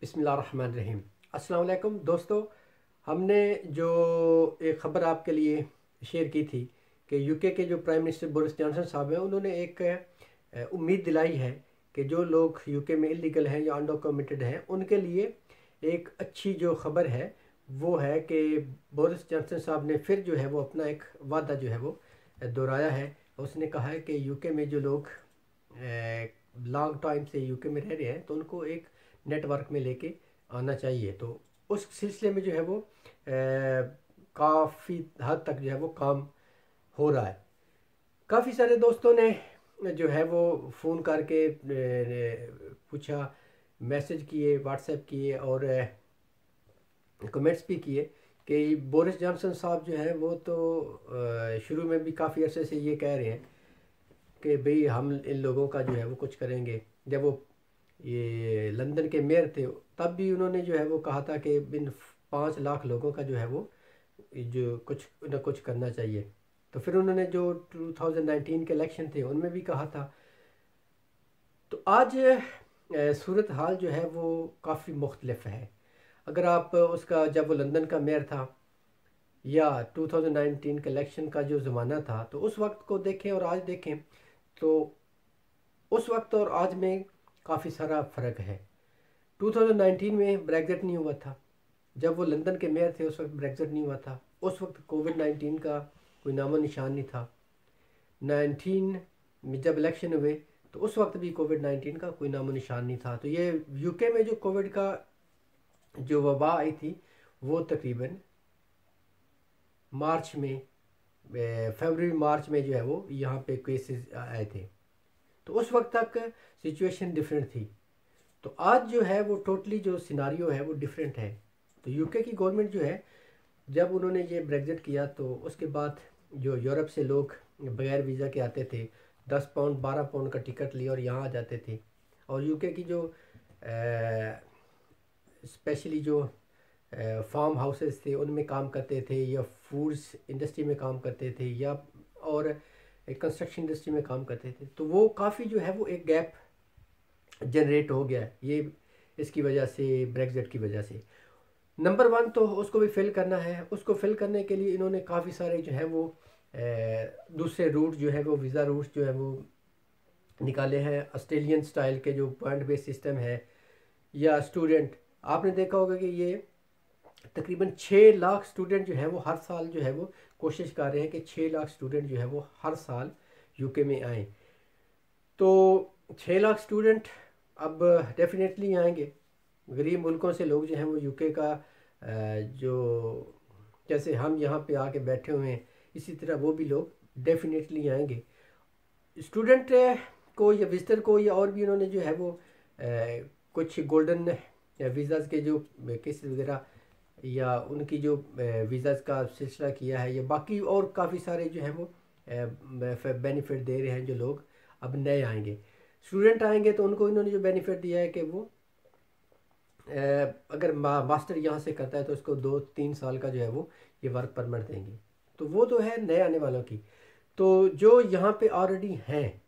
बिस्मिल्लाहिर्रहमानिर्रहीम। अस्सलाम वालेकुम दोस्तों, हमने जो एक ख़बर आपके लिए शेयर की थी कि यूके के जो प्राइम मिनिस्टर बोरिस जॉनसन साहब हैं, उन्होंने एक उम्मीद दिलाई है कि जो लोग यूके में इलीगल हैं या अनडॉक्यूमेंटेड हैं उनके लिए एक अच्छी जो ख़बर है वो है कि बोरिस जॉनसन साहब ने फिर जो है वो अपना एक वादा जो है वो दोहराया है। उसने कहा है कि यूके में जो लोग लॉन्ग टाइम से यूके में रह रहे हैं तो उनको एक नेटवर्क में लेके आना चाहिए। तो उस सिलसिले में जो है वो काफ़ी हद तक जो है वो काम हो रहा है। काफ़ी सारे दोस्तों ने जो है वो फ़ोन करके पूछा, मैसेज किए, व्हाट्सएप किए और कमेंट्स भी किए कि बोरिस जॉनसन साहब जो है वो तो शुरू में भी काफ़ी अरसे से ये कह रहे हैं कि भाई हम इन लोगों का जो है वो कुछ करेंगे। जब वो ये लंदन के मेयर थे तब भी उन्होंने जो है वो कहा था कि इन 5 लाख लोगों का जो है वो जो कुछ न कुछ करना चाहिए। तो फिर उन्होंने जो 2019 के इलेक्शन थे उनमें भी कहा था। तो आज सूरत हाल जो है वो काफ़ी मुख्तलिफ है। अगर आप उसका जब वो लंदन का मेयर था या 2019 के इलेक्शन का जो ज़माना था तो उस वक्त को देखें और आज देखें तो उस वक्त और आज में काफ़ी सारा फ़र्क है। 2019 में ब्रेग्जिट नहीं हुआ था। जब वो लंदन के मेयर थे उस वक्त ब्रेग्जिट नहीं हुआ था। उस वक्त कोविड-19 का कोई नामो निशान नहीं था। 19 में जब इलेक्शन हुए तो उस वक्त भी कोविड-19 का कोई नामो निशान नहीं था। तो ये यूके में जो कोविड का जो वबा आई थी वो तकरीबन मार्च में फरवरी मार्च में जो है वो यहाँ पे केसेस आए थे। तो उस वक्त तक सिचुएशन डिफरेंट थी। तो आज जो है वो टोटली जो सिनारियो है वो डिफरेंट है। तो यूके की गवर्नमेंट जो है जब उन्होंने ये ब्रेग्जिट किया तो उसके बाद जो यूरोप से लोग बगैर वीज़ा के आते थे, 10 पाउंड 12 पाउंड का टिकट लिए और यहाँ आ जाते थे। और यूके की जो स्पेशली जो फार्म हाउसेस थे उनमें काम करते थे या फूड्स इंडस्ट्री में काम करते थे या और कंस्ट्रक्शन इंडस्ट्री में काम करते थे, तो वो काफ़ी जो है वो एक गैप जनरेट हो गया है ये इसकी वजह से, ब्रेग्जिट की वजह से। नंबर वन तो उसको भी फिल करना है। उसको फिल करने के लिए इन्होंने काफ़ी सारे जो है वो दूसरे रूट जो है वो वीज़ा रूट जो है वो निकाले हैं। ऑस्ट्रेलियन स्टाइल के जो पॉइंट बेस्ड सिस्टम है या स्टूडेंट, आपने देखा होगा कि ये तकरीबन 6 लाख स्टूडेंट जो है वो हर साल जो है वो कोशिश कर रहे हैं कि 6 लाख स्टूडेंट जो है वो हर साल यूके में आएँ। तो 6 लाख स्टूडेंट अब डेफिनेटली आएंगे। गरीब मुल्कों से लोग जो हैं वो यूके का जो जैसे हम यहाँ पे आके बैठे हुए हैं इसी तरह वो भी लोग डेफिनेटली आएंगे। स्टूडेंट को या विजिटर को या और भी उन्होंने जो है वो कुछ गोल्डन वीज़ाज़ के जो केसेस वगैरह या उनकी जो वीज़ाज़ का सिलसिला किया है या बाकी और काफ़ी सारे जो है वो बेनिफिट दे रहे हैं जो लोग अब नए आएंगे। स्टूडेंट आएंगे तो उनको इन्होंने जो बेनिफिट दिया है कि वो अगर मास्टर यहाँ से करता है तो उसको 2-3 साल का जो है वो ये वर्क परमिट देंगे। तो वो तो है नए आने वालों की। तो जो यहाँ पे ऑलरेडी हैं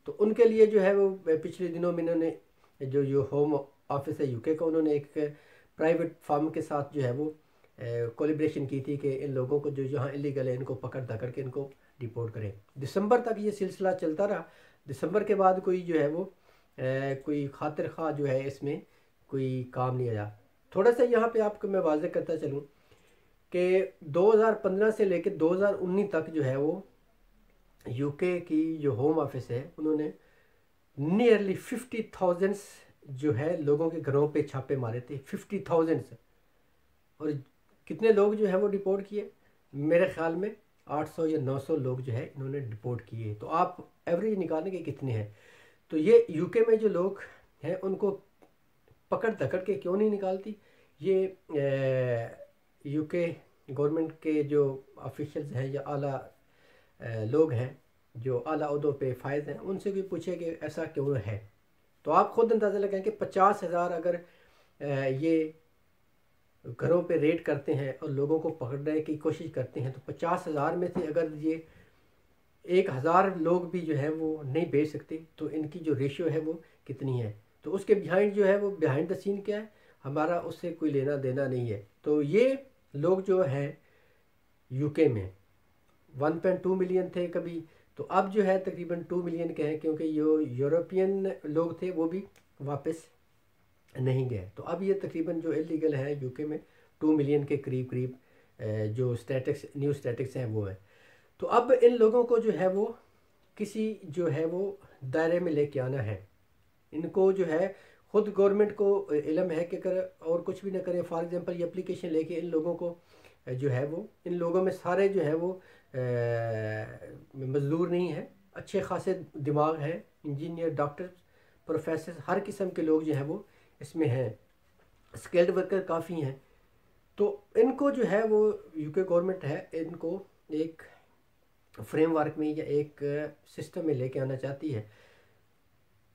तो उनके लिए जो है वो पिछले दिनों में इन्होंने जो होम ऑफिस है यूके का उन्होंने एक प्राइवेट फार्म के साथ जो है वो कोलिब्रेशन की थी कि इन लोगों को जो यहाँ इलीगल है इनको पकड़ धकड़ के इनको डिपोर्ट करें। दिसंबर तक ये सिलसिला चलता रहा। दिसंबर के बाद कोई जो है वो कोई खातिर खा जो है इसमें कोई काम नहीं आया। थोड़ा सा यहाँ पे आपको मैं वाज़ेह करता चलूँ कि 2015 से लेकर 2019 तक जो है वो यूके की जो होम ऑफिस है उन्होंने नियरली 50,000 जो है लोगों के घरों पे छापे मारे थे। 50,000 और कितने लोग जो है वो डिपोर्ट किए, मेरे ख्याल में 800 या 900 लोग जो है इन्होंने डिपोर्ट किए। तो आप एवरेज निकालें कि कितने हैं। तो ये यूके में जो लोग हैं उनको पकड़ धकड़ के क्यों नहीं निकालती, ये यूके गवर्नमेंट के जो ऑफिशियल्स हैं या आला लोग हैं जो आला अहदों पे फायद हैं उनसे भी पूछे कि ऐसा क्यों है। तो आप खुद अंदाज़ा लगाएं कि 50,000 अगर ये घरों पे रेड करते हैं और लोगों को पकड़ने की कोशिश करते हैं तो 50,000 में से अगर ये 1,000 लोग भी जो है वो नहीं भेज सकते तो इनकी जो रेशियो है वो कितनी है। तो उसके बिहाइंड जो है वो बिहाइंड द सीन क्या है, हमारा उससे कोई लेना देना नहीं है। तो ये लोग जो हैं यूके में 1.2 मिलियन थे कभी, तो अब जो है तकरीबन 2 मिलियन के हैं, क्योंकि जो यूरोपियन लोग थे वो भी वापस नहीं गए। तो अब ये तकरीबन जो इलीगल है यूके में 2 मिलियन के करीब करीब जो स्टैटिक्स न्यू स्टैटिक्स हैं वो है। तो अब इन लोगों को जो है वो किसी जो है वो दायरे में लेके आना है। इनको जो है खुद गवर्नमेंट को इल्म है कि अगर और कुछ भी ना करें, फॉर एग्जांपल ये एप्लीकेशन लेके इन लोगों को जो है वो, इन लोगों में सारे जो है वो मजदूर नहीं है, अच्छे खासे दिमाग हैं, इंजीनियर, डॉक्टर, प्रोफेसर, हर किस्म के लोग जो हैं वो इसमें हैं, स्किल्ड वर्कर काफ़ी हैं। तो इनको जो है वो यूके गवर्नमेंट है इनको एक फ्रेमवर्क में या एक सिस्टम में लेके आना चाहती है,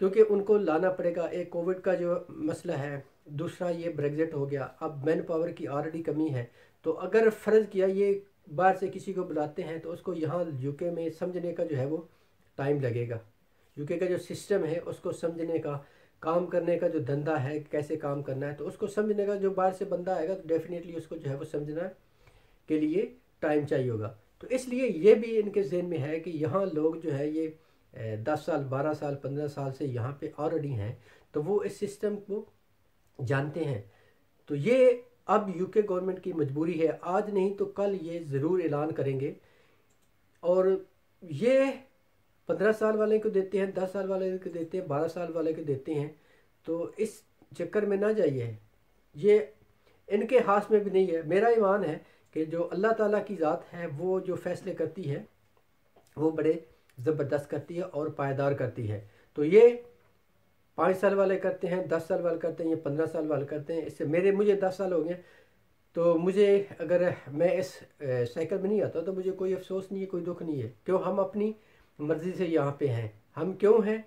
क्योंकि उनको लाना पड़ेगा। एक कोविड का जो मसला है, दूसरा ये ब्रेग्जिट हो गया, अब मैन पावर की ऑलरेडी कमी है। तो अगर फ़र्ज़ किया ये बाहर से किसी को बुलाते हैं तो उसको यहाँ यूके में समझने का जो है वो टाइम लगेगा। यूके का जो सिस्टम है उसको समझने का, काम करने का जो धंधा है, कैसे काम करना है, तो उसको समझने का, जो बाहर से बंदा आएगा तो डेफिनेटली उसको जो है वो समझना के लिए टाइम चाहिए होगा। तो इसलिए ये भी इनके जहन में है कि यहाँ लोग जो है ये 10 साल, 12 साल, 15 साल से यहाँ पे ऑलरेडी हैं, तो वो इस सिस्टम को जानते हैं। तो ये अब यूके गवर्नमेंट की मजबूरी है, आज नहीं तो कल ये ज़रूर ऐलान करेंगे। और ये 15 साल वाले को देते हैं, 10 साल वाले को देते हैं, 12 साल वाले को देते हैं। तो इस चक्कर में ना जाइए, ये इनके हाथ में भी नहीं है। मेरा ईमान है कि जो अल्लाह ताला की ज़ात है वो जो फ़ैसले करती है वो बड़े ज़बरदस्त करती है और पायदार करती है। तो ये 5 साल वाले करते हैं, 10 साल वाले करते हैं, ये 15 साल वाले करते हैं। इससे मुझे 10 साल हो गए, तो मुझे अगर मैं इस साइकिल में नहीं आता तो मुझे कोई अफसोस नहीं है, कोई दुख नहीं है। क्यों, हम अपनी मर्ज़ी से यहाँ पे हैं। हम क्यों हैं,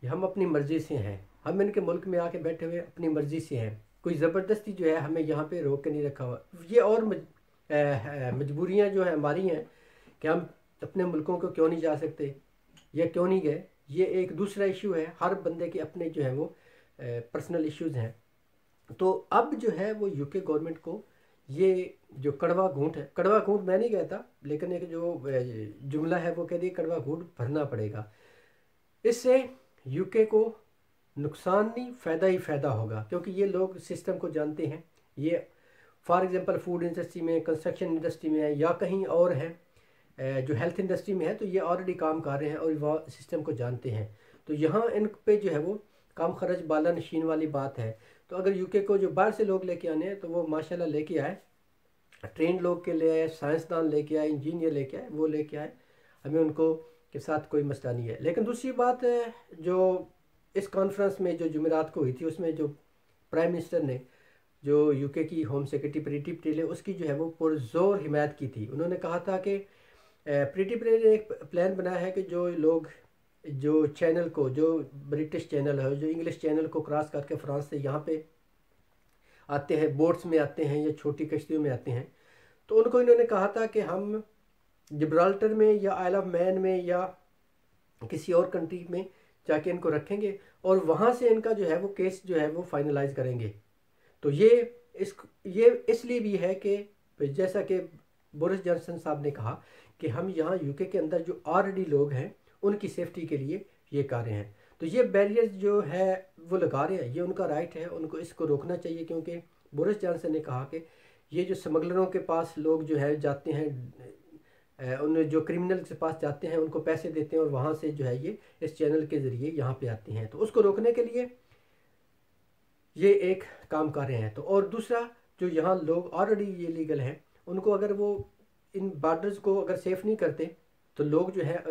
हम अपनी मर्ज़ी से हैं। हम इनके मुल्क में आके बैठे हुए अपनी मर्ज़ी से हैं, कोई ज़बरदस्ती जो है हमें यहाँ पे रोक के नहीं रखा हुआ। ये और मजबूरियाँ जो है हमारी हैं कि हम अपने मुल्कों को क्यों नहीं जा सकते या क्यों नहीं गए, ये एक दूसरा इशू है। हर बंदे के अपने जो है वो पर्सनल इश्यूज़ हैं। तो अब जो है वो यूके गवर्नमेंट को ये जो कड़वा घूंट है, कड़वा घूंट मैं नहीं कहता, लेकिन एक जो जुमला है वो कह दिए कड़वा घूंट भरना पड़ेगा। इससे यूके को नुकसान नहीं, फ़ायदा ही फ़ायदा होगा, क्योंकि ये लोग सिस्टम को जानते हैं। ये फॉर एग्जांपल फूड इंडस्ट्री में, कंस्ट्रक्शन इंडस्ट्री में है या कहीं और है, जो हेल्थ इंडस्ट्री में है, तो ये ऑलरेडी काम कर रहे हैं और वह सिस्टम को जानते हैं। तो यहाँ इन पे जो है वो कम खर्च बाला नशीन वाली बात है। तो अगर यूके को जो बाहर से लोग लेके आने हैं तो वो माशाल्लाह लेके आए, ट्रेन लोग के ले आए, साइंसदान लेके आए, इंजीनियर लेके आए, वो लेके आए, हमें उनको के साथ कोई मसला नहीं है। लेकिन दूसरी बात जो इस कॉन्फ्रेंस में जो जुमेरात को हुई थी, उसमें जो प्राइम मिनिस्टर ने जो यूके की होम सेक्रेटरी प्रीति पटेल है उसकी जो है वो पुरजोर हिमायत की थी। उन्होंने कहा था कि प्रीति पटेल ने एक प्लान बनाया है कि जो लोग जो चैनल को, जो ब्रिटिश चैनल है, जो इंग्लिश चैनल को क्रॉस करके फ्रांस से यहाँ पे आते हैं, बोट्स में आते हैं या छोटी कश्तियों में आते हैं, तो उनको इन्होंने कहा था कि हम जिब्राल्टर में या आइल ऑफ मैन में या किसी और कंट्री में जाके इनको रखेंगे और वहाँ से इनका जो है वो केस जो है वो फाइनलाइज करेंगे। तो ये इसलिए भी है कि जैसा कि बोरिस जॉनसन साहब ने कहा कि हम यहाँ यूके के अंदर जो ऑलरेडी लोग हैं उनकी सेफ्टी के लिए ये कर रहे हैं। तो ये बैरियर्स जो है वो लगा रहे हैं, ये उनका राइट है, उनको इसको रोकना चाहिए। क्योंकि बोरिस जॉनसन ने कहा कि ये जो स्मगलरों के पास लोग जो है जाते हैं, उन जो क्रिमिनल के पास जाते हैं, उनको पैसे देते हैं और वहाँ से जो है ये इस चैनल के ज़रिए यहाँ पे आते हैं, तो उसको रोकने के लिए ये एक काम कर रहे हैं। तो और दूसरा, जो यहाँ लोग ऑलरेडी ये लीगल हैं, उनको अगर वो इन बॉर्डर्स को अगर सेफ़ नहीं करते तो लोग जो है,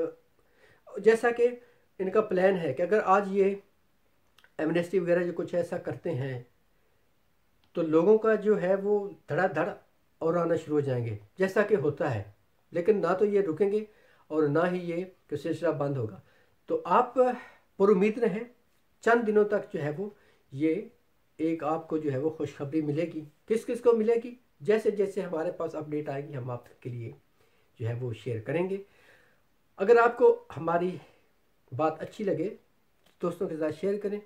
जैसा कि इनका प्लान है कि अगर आज ये एमनेस्टी वगैरह जो कुछ ऐसा करते हैं तो लोगों का जो है वो धड़ाधड़ और आना शुरू हो जाएंगे, जैसा कि होता है। लेकिन ना तो ये रुकेंगे और ना ही ये सिलसिला बंद होगा। तो आप पुरुमीद रहें, चंद दिनों तक जो है वो ये एक आपको जो है वो खुशखबरी मिलेगी। किस किस को मिलेगी, जैसे जैसे हमारे पास अपडेट आएगी हम आपके लिए जो है वो शेयर करेंगे। अगर आपको हमारी बात अच्छी लगे दोस्तों के साथ शेयर करें।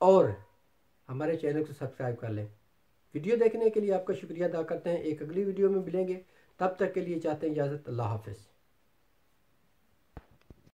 और हमारे चैनल को सब्सक्राइब कर लें। वीडियो देखने के लिए आपका शुक्रिया अदा करते हैं। एक अगली वीडियो में मिलेंगे, तब तक के लिए चाहते हैं इजाज़त। अल्लाह हाफ़िज़।